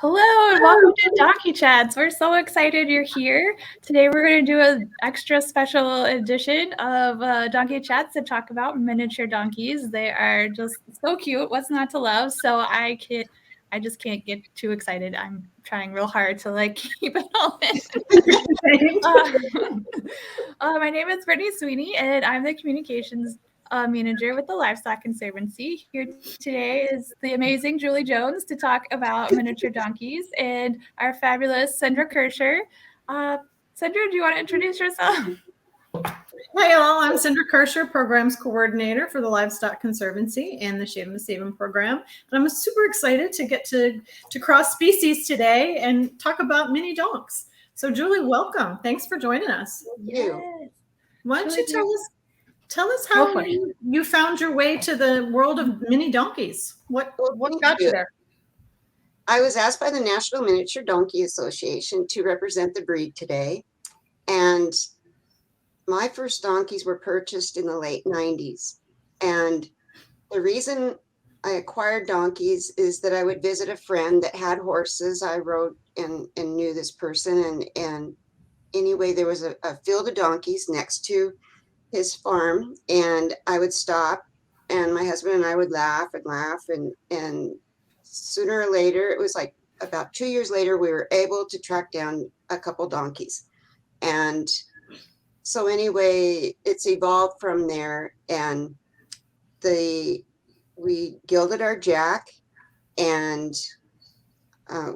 Hello and welcome to Donkey Chats. We're so excited you're here. Today we're going to do an extra special edition of Donkey Chats to talk about miniature donkeys. They are just so cute. What's not to love? So I just can't get too excited. I'm trying real hard to keep it all in. My name is Brittany Sweeney and I'm the communications manager with the Livestock Conservancy. Here today is the amazing Julie Jones to talk about miniature donkeys and our fabulous Cindra Kerscher. Cindra, do you want to introduce yourself? Hi all, I'm Cindra Kerscher, Programs Coordinator for the Livestock Conservancy and the Shade 'em and Save 'em program. And I'm super excited to get to cross species today and talk about mini donks. So Julie, welcome. Thanks for joining us. Yes. Why don't you tell us how you found your way to the world of mini donkeys? What got you there? I was asked by the National Miniature Donkey Association to represent the breed today. And my first donkeys were purchased in the late 90s. And the reason I acquired donkeys is that I would visit a friend that had horses. I rode and knew this person. And anyway, there was a field of donkeys next to his farm. And I would stop and my husband and I would laugh. And sooner or later, it was like about 2 years later, we were able to track down a couple donkeys. And so anyway, it's evolved from there, and we gilded our jack, and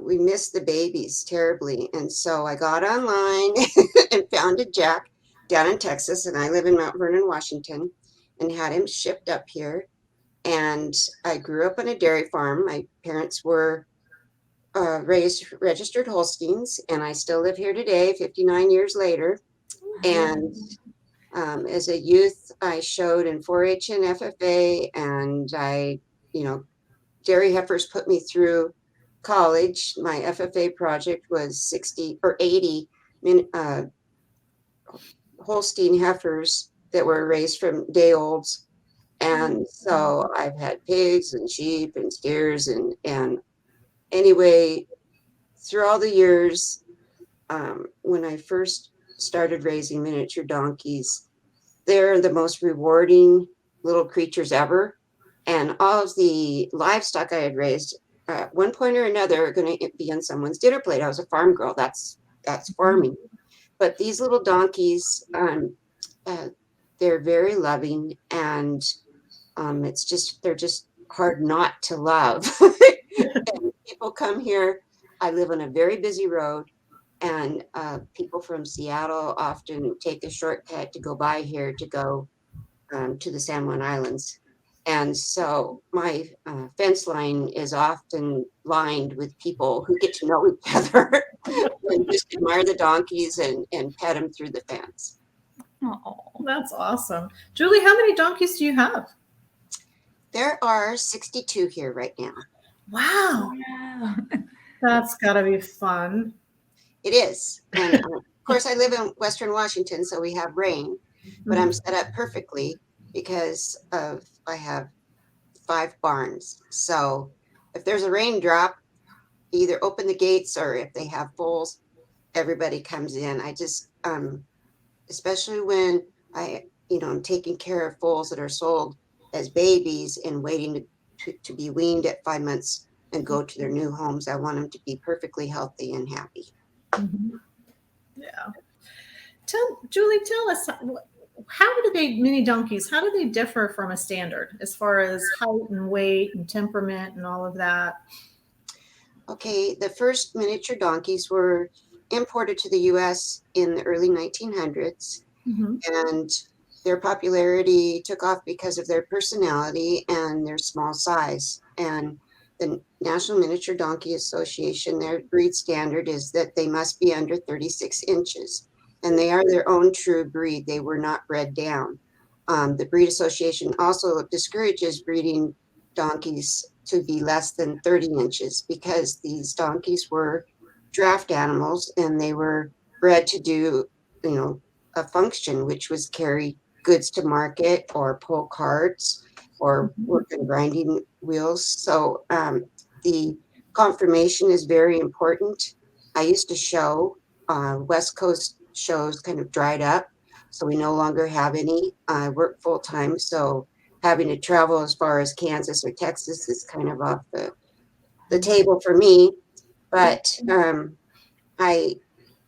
we missed the babies terribly. And so I got online and found a jack down in Texas, and I live in Mount Vernon, Washington, and had him shipped up here. And I grew up on a dairy farm. My parents were raised registered Holsteins, and I still live here today, 59 years later. And as a youth, I showed in 4-H and FFA, and dairy heifers put me through college. My FFA project was 60 or 80 Holstein heifers that were raised from day olds. And so I've had pigs and sheep and steers and anyway, through all the years, when I first started raising miniature donkeys, they're the most rewarding little creatures ever. And all of the livestock I had raised at one point or another are going to be on someone's dinner plate. I was a farm girl. That's farming. But these little donkeys, they're very loving, and they're just hard not to love. And people come here. I live on a very busy road, and people from Seattle often take a shortcut to go by here to go to the San Juan Islands. And so my fence line is often lined with people who get to know each other and just admire the donkeys and pet them through the fence. Oh, that's awesome. Julie, how many donkeys do you have? There are 62 here right now. Wow. That's got to be fun. It is. And of course, I live in Western Washington, so we have rain, but I'm set up perfectly because I have 5 barns. So if there's a raindrop, either open the gates, or if they have foals, everybody comes in. I just, especially when I'm taking care of foals that are sold as babies and waiting to be weaned at 5 months and go to their new homes. I want them to be perfectly healthy and happy. Mm-hmm. Yeah. Julie, tell us, how do mini donkeys, how do they differ from a standard as far as height and weight and temperament and all of that? Okay, the first miniature donkeys were imported to the U.S. in the early 1900s, and their popularity took off because of their personality and their small size. And the National Miniature Donkey Association, their breed standard is that they must be under 36 inches. And they are their own true breed. They were not bred down. The Breed Association also discourages breeding donkeys to be less than 30 inches because these donkeys were draft animals and they were bred to do, a function, which was carry goods to market or pull carts or work in grinding wheels. So the Conformation is very important. I used to show, West Coast shows kind of dried up, so we no longer have any. I work full time, so having to travel as far as Kansas or Texas is kind of off the table for me. But I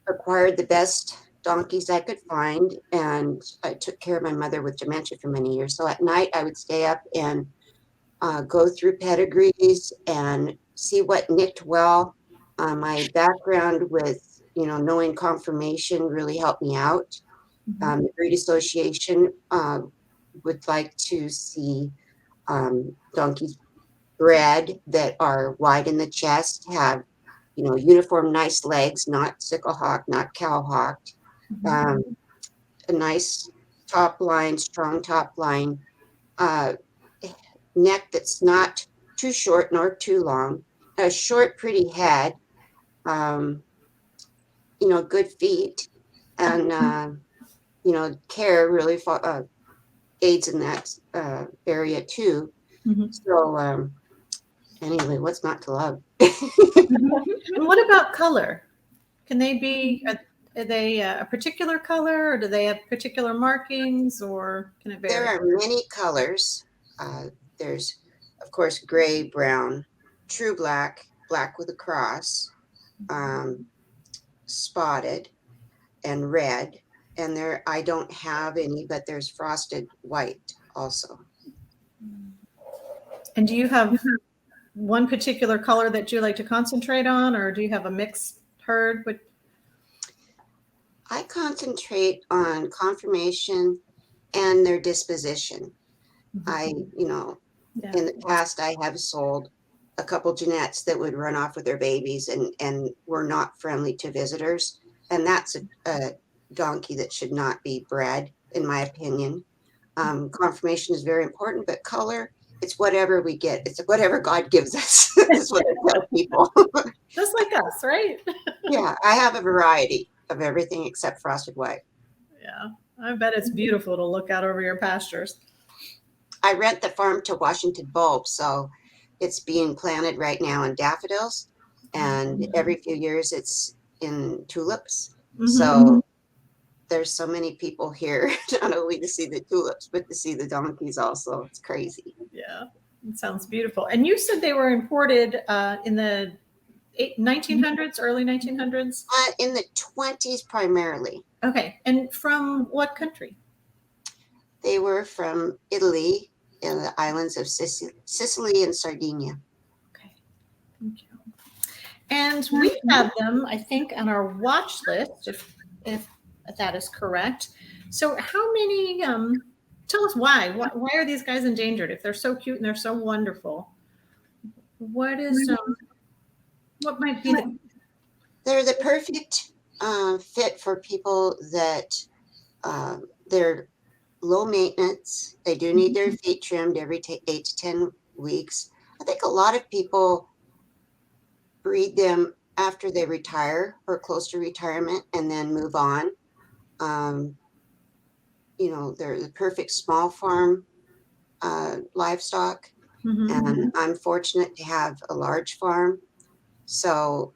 acquired the best donkeys I could find, and I took care of my mother with dementia for many years. So at night, I would stay up and go through pedigrees and see what nicked well. My background with, knowing conformation really helped me out. The Breed Association would like to see donkeys bred that are wide in the chest, have, uniform, nice legs, not sickle hawk, not cow hawked, a nice top line, strong top line, uh, neck that's not too short nor too long, a short, pretty head, good feet, and, care really aids in that area too. So, anyway, what's not to love? And what about color? Can they be, are they a particular color, or do they have particular markings, or can it vary? There are many colors. There's, of course, gray, brown, true black, black with a cross, spotted, and red. And I don't have any, but there's frosted white also. And do you have one particular color that you like to concentrate on, or do you have a mixed herd? I concentrate on conformation and their disposition. In the past, I have sold a couple Jeanettes that would run off with their babies and were not friendly to visitors. And that's a donkey that should not be bred, in my opinion. Conformation is very important, but color, it's whatever we get. It's whatever God gives us. That's what I tell people. Just like us, right? Yeah, I have a variety of everything except frosted white. Yeah, I bet it's beautiful to look out over your pastures. I rent the farm to Washington Bulb, so it's being planted right now in daffodils, and every few years it's in tulips. So there's so many people here, not only to see the tulips, but to see the donkeys also. It's crazy. Yeah, it sounds beautiful. And you said they were imported in the 1900s, early 1900s? In the 20s primarily. Okay, and from what country? They were from Italy and the islands of Sicily and Sardinia. Okay, thank you. And we have them, I think, on our watch list, if that is correct. So how many, tell us why are these guys endangered? If they're so cute and they're so wonderful, what might be They're the perfect fit for people that they're low maintenance. They do need their feet trimmed every 8 to 10 weeks. I think a lot of people breed them after they retire or close to retirement and then move on. They're the perfect small farm livestock. And I'm fortunate to have a large farm. So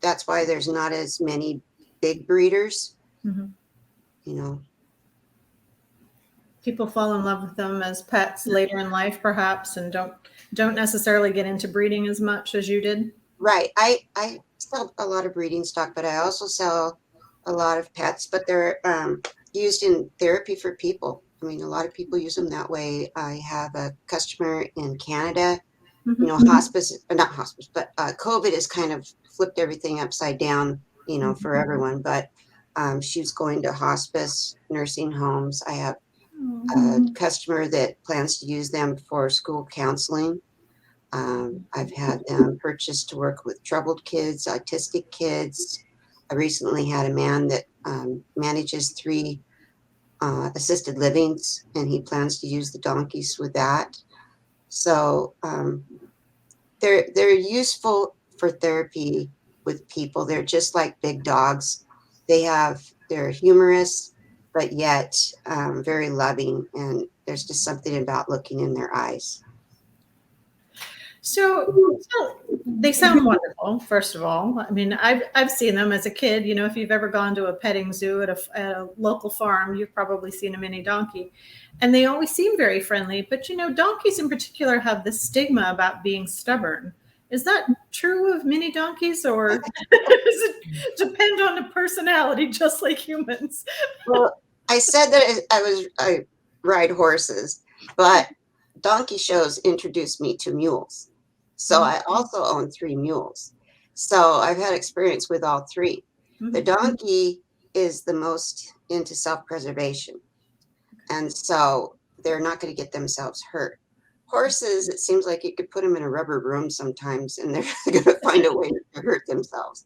that's why there's not as many big breeders. People fall in love with them as pets later in life, perhaps, and don't necessarily get into breeding as much as you did. Right. I sell a lot of breeding stock, but I also sell a lot of pets, but they're used in therapy for people. I mean, a lot of people use them that way. I have a customer in Canada, not hospice, but COVID has kind of flipped everything upside down, for everyone. But she's going to hospice, nursing homes. I have a customer that plans to use them for school counseling. I've had them purchased to work with troubled kids, autistic kids. I recently had a man that manages 3 assisted livings, and he plans to use the donkeys with that. So they're useful for therapy with people. They're just like big dogs. They're humorous, but yet very loving, and there's just something about looking in their eyes. So They sound wonderful, first of all. I mean, I've seen them as a kid. You know, if you've ever gone to a petting zoo at a local farm, you've probably seen a mini donkey. And they always seem very friendly. But, you know, donkeys in particular have this stigma about being stubborn. Is that true of mini donkeys, or does it depend on the personality, just like humans? Well, I said that I ride horses, but donkey shows introduced me to mules. So I also own 3 mules. So I've had experience with all 3. The donkey is the most into self-preservation. And so they're not going to get themselves hurt. Horses, it seems like you could put them in a rubber room sometimes and they're going to find a way to hurt themselves.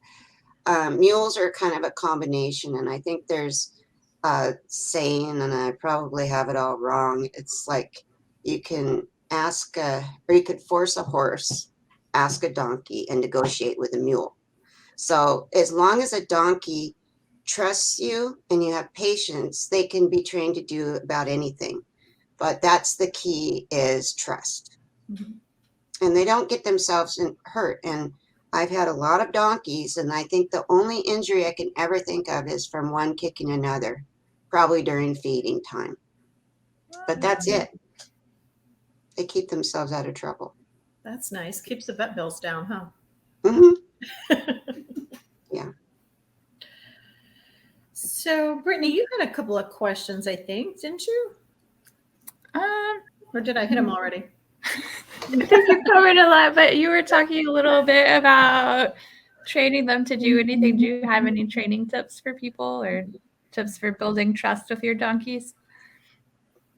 Mules are kind of a combination, and I think there's a saying, and I probably have it all wrong. It's like you can or you could force a horse, ask a donkey, and negotiate with a mule. So as long as a donkey trusts you and you have patience, they can be trained to do about anything. But that's the key, is trust. And they don't get themselves hurt. And I've had a lot of donkeys, and I think the only injury I can ever think of is from one kicking another, probably during feeding time. But that's it. They keep themselves out of trouble. That's nice. Keeps the vet bills down, huh? Yeah. So, Brittany, you had a couple of questions, I think, didn't you? Or did I hit them already? I think you covered a lot, but you were talking a little bit about training them to do anything. Do you have any training tips for people, or tips for building trust with your donkeys?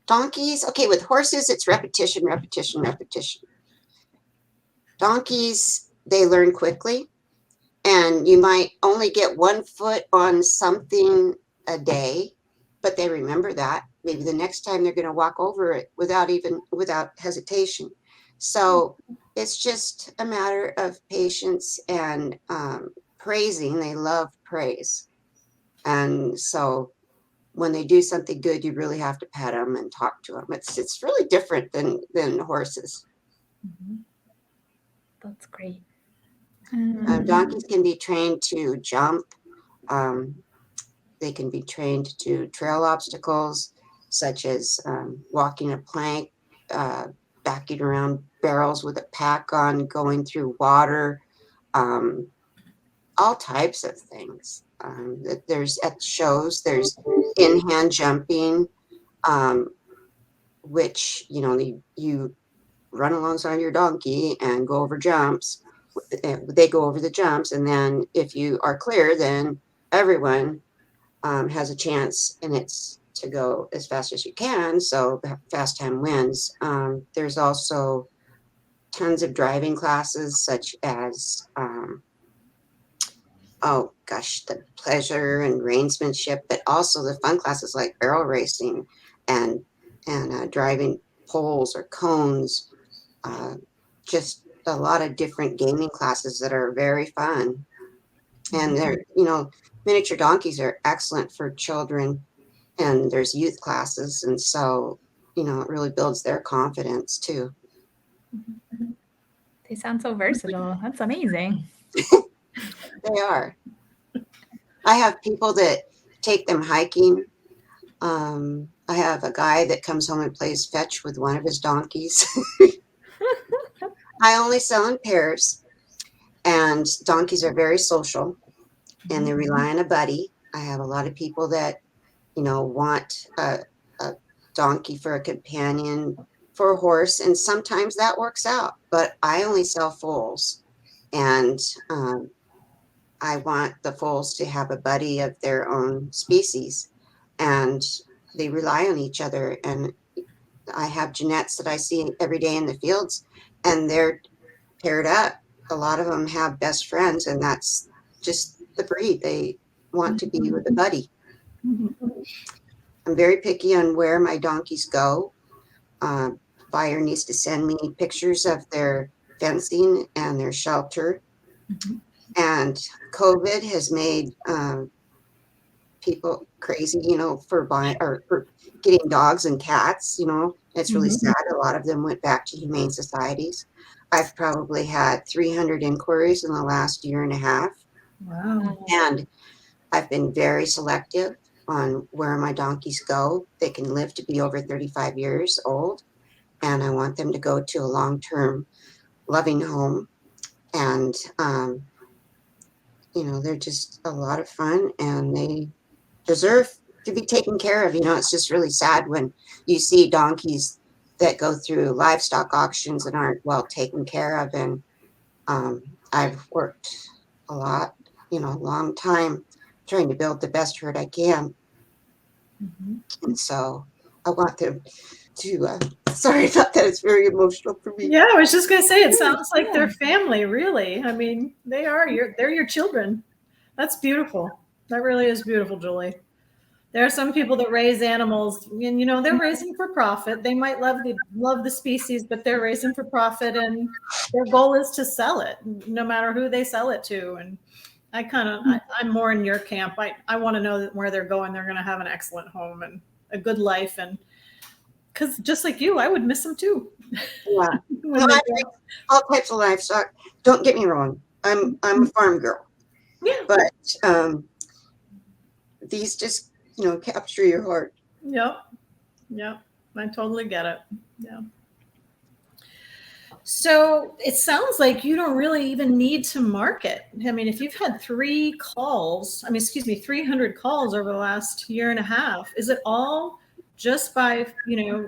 Donkeys, okay, with horses, it's repetition, repetition, repetition. Donkeys, they learn quickly, and you might only get 1 foot on something a day, but they remember that. Maybe the next time they're going to walk over it without hesitation. So it's just a matter of patience and praising. They love praise. And so when they do something good, you really have to pet them and talk to them. It's really different than horses. That's great. Donkeys can be trained to jump. They can be trained to trail obstacles, such as walking a plank, backing around barrels with a pack on, going through water, all types of things. There's at shows, there's in-hand jumping, which, you know, you run alongside your donkey and go over jumps. They go over the jumps, and then if you are clear, then everyone has a chance, and it's to go as fast as you can, so the fast time wins. There's also tons of driving classes, such as the pleasure and reinsmanship, but also the fun classes like barrel racing and driving poles or cones. Just a lot of different gaming classes that are very fun. And they're, you know, miniature donkeys are excellent for children, and there's youth classes. And so, you know, it really builds their confidence too. They sound so versatile. That's amazing. They are. I have people that take them hiking. I have a guy that comes home and plays fetch with one of his donkeys. I only sell in pairs, and donkeys are very social, and they rely on a buddy. I have a lot of people that, you know, want a donkey for a companion for a horse, and sometimes that works out, but I only sell foals, and I want the foals to have a buddy of their own species, and they rely on each other. And I have Jeanettes that I see every day in the fields, and they're paired up. A lot of them have best friends, and that's just the breed. They want to be with a buddy. I'm very picky on where my donkeys go. Buyer needs to send me pictures of their fencing and their shelter. And COVID has made people crazy, you know, for buying or for getting dogs and cats. You know, it's really sad. A lot of them went back to humane societies. I've probably had 300 inquiries in the last year and a half. Wow. And I've been very selective on where my donkeys go. They can live to be over 35 years old, and I want them to go to a long-term loving home. And, they're just a lot of fun, and they deserve to be taken care of. It's just really sad when you see donkeys that go through livestock auctions and aren't well taken care of. And I've worked a lot, a long time trying to build the best herd I can. And so I want them to, sorry about that. It's very emotional for me. Yeah, I was just going to say, it sounds like they're family, really. I mean, they're your children. That's beautiful. That really is beautiful, Julie. There are some people that raise animals and, they're raising for profit. They might love the species, but they're raising for profit, and their goal is to sell it, no matter who they sell it to. And I'm more in your camp. I want to know that where they're going, they're going to have an excellent home and a good life. And because just like you, I would miss them too. Yeah. All types of livestock. Don't get me wrong. I'm a farm girl. Yeah. But these just, capture your heart. Yep. I totally get it. Yeah. So it sounds like you don't really even need to market. I mean, if you've had 300 calls over the last year and a half, is it all just by,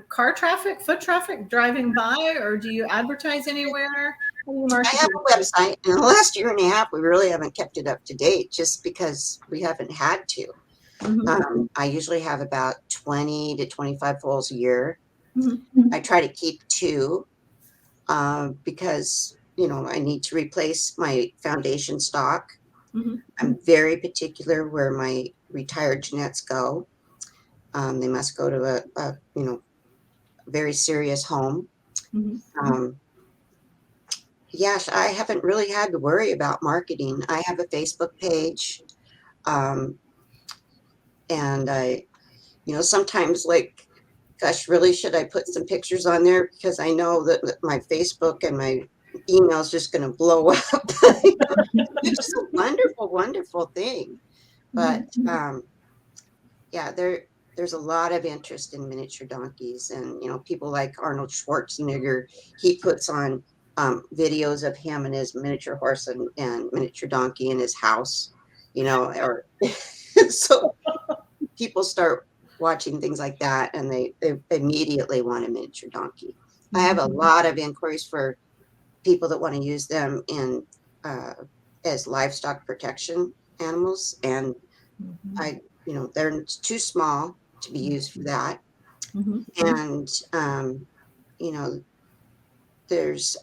car traffic, foot traffic driving by, or do you advertise anywhere? How do you market? I have a website. In the last year and a half, we really haven't kept it up to date just because we haven't had to. I usually have about 20 to 25 foals a year. I try to keep 2 because, I need to replace my foundation stock. I'm very particular where my retired genets go. They must go to a very serious home. Yes, I haven't really had to worry about marketing. I have a Facebook page. And I, sometimes gosh, really, should I put some pictures on there? Because I know that my Facebook and my email is just going to blow up. It's just a wonderful, wonderful thing. But yeah, there's a lot of interest in miniature donkeys, and people like Arnold Schwarzenegger. He puts on videos of him and his miniature horse and miniature donkey in his house. Or so people start watching things like that, and they immediately want a miniature donkey. I have a lot of inquiries for people that want to use them in as livestock protection animals, and they're too small to be used for that. And there's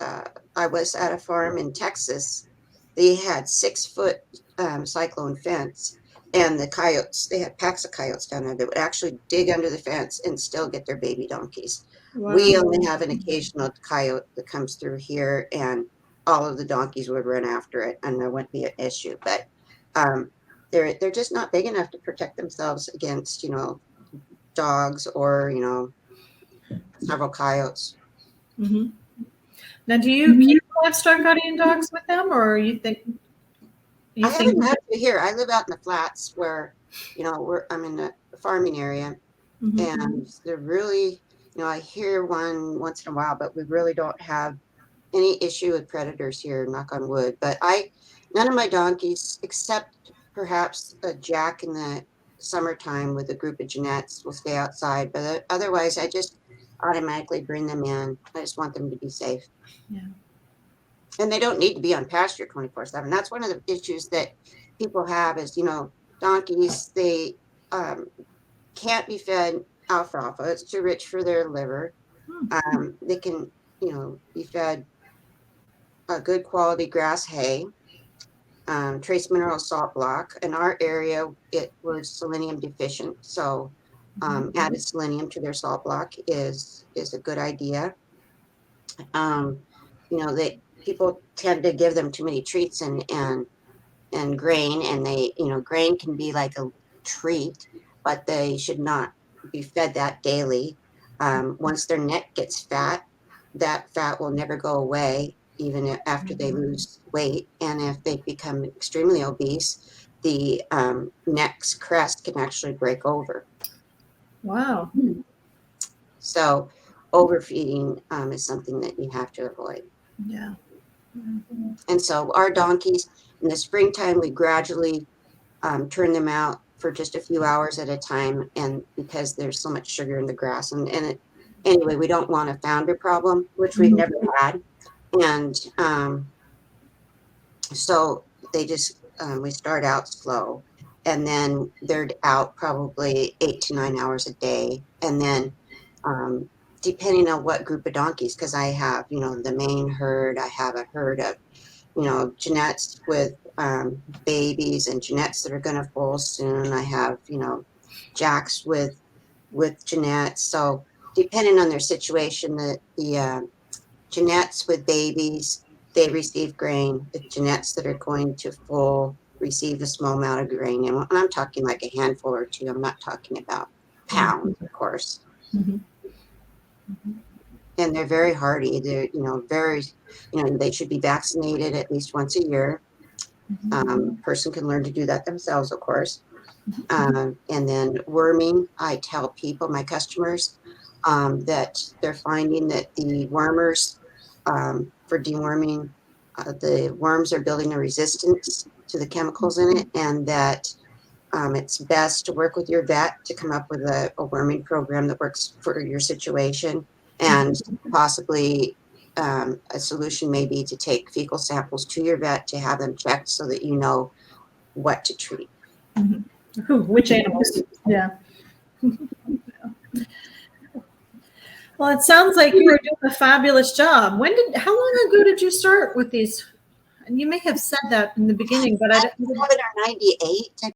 I was at a farm in Texas. They had 6-foot cyclone fence, and the coyotes, they had packs of coyotes down there that would actually dig under the fence and still get their baby donkeys. Wow. We only have an occasional coyote that comes through here, and all of the donkeys would run after it, and there wouldn't be an issue. But they're just not big enough to protect themselves against, dogs or, several coyotes. Now, do you keep livestock guardian dogs with them, or you think? I haven't had to here. I live out in the flats where, I'm in the farming area, and they're really, I hear one once in a while, but we really don't have any issue with predators here, knock on wood. But none of my donkeys, except perhaps a Jack in the summertime with a group of genets, will stay outside. But otherwise, I just automatically bring them in. I just want them to be safe. Yeah. And they don't need to be on pasture 24/7. That's one of the issues that people have is, donkeys, they can't be fed alfalfa. It's too rich for their liver. They can, be fed a good quality grass hay, trace mineral salt block. In our area, it was selenium deficient. So added selenium to their salt block is a good idea. People tend to give them too many treats and grain, and grain can be like a treat, but they should not be fed that daily. Once their neck gets fat, that fat will never go away. even after they lose weight. And if they become extremely obese, the neck's crest can actually break over. Wow. So overfeeding is something that you have to avoid. Yeah. And so our donkeys in the springtime, we gradually turn them out for just a few hours at a time. And because there's so much sugar in the grass, anyway, we don't want a founder problem, which we've never had. And so they just, we start out slow, and then they're out probably 8 to 9 hours a day. And then depending on what group of donkeys, because I have, the main herd, I have a herd of, Jeanettes with babies and Jeanettes that are going to foal soon. I have, Jacks with Jeanettes. So depending on their situation, the Jeanettes with babies, they receive grain. The Jeanettes that are going to foal receive a small amount of grain. And I'm talking like a handful or two. I'm not talking about pounds, of course. And they're very hardy. They're, very, they should be vaccinated at least once a year. Person can learn to do that themselves, of course. And then worming, I tell people, my customers, that they're finding that the wormers, for deworming, the worms are building a resistance to the chemicals in it, and that it's best to work with your vet to come up with a worming program that works for your situation. And possibly a solution may be to take fecal samples to your vet to have them checked so that you know what to treat. Which animals? Yeah. Well, it sounds like you were doing a fabulous job. How long ago did you start with these? And you may have said that in the beginning, but I didn't. 97 or 98.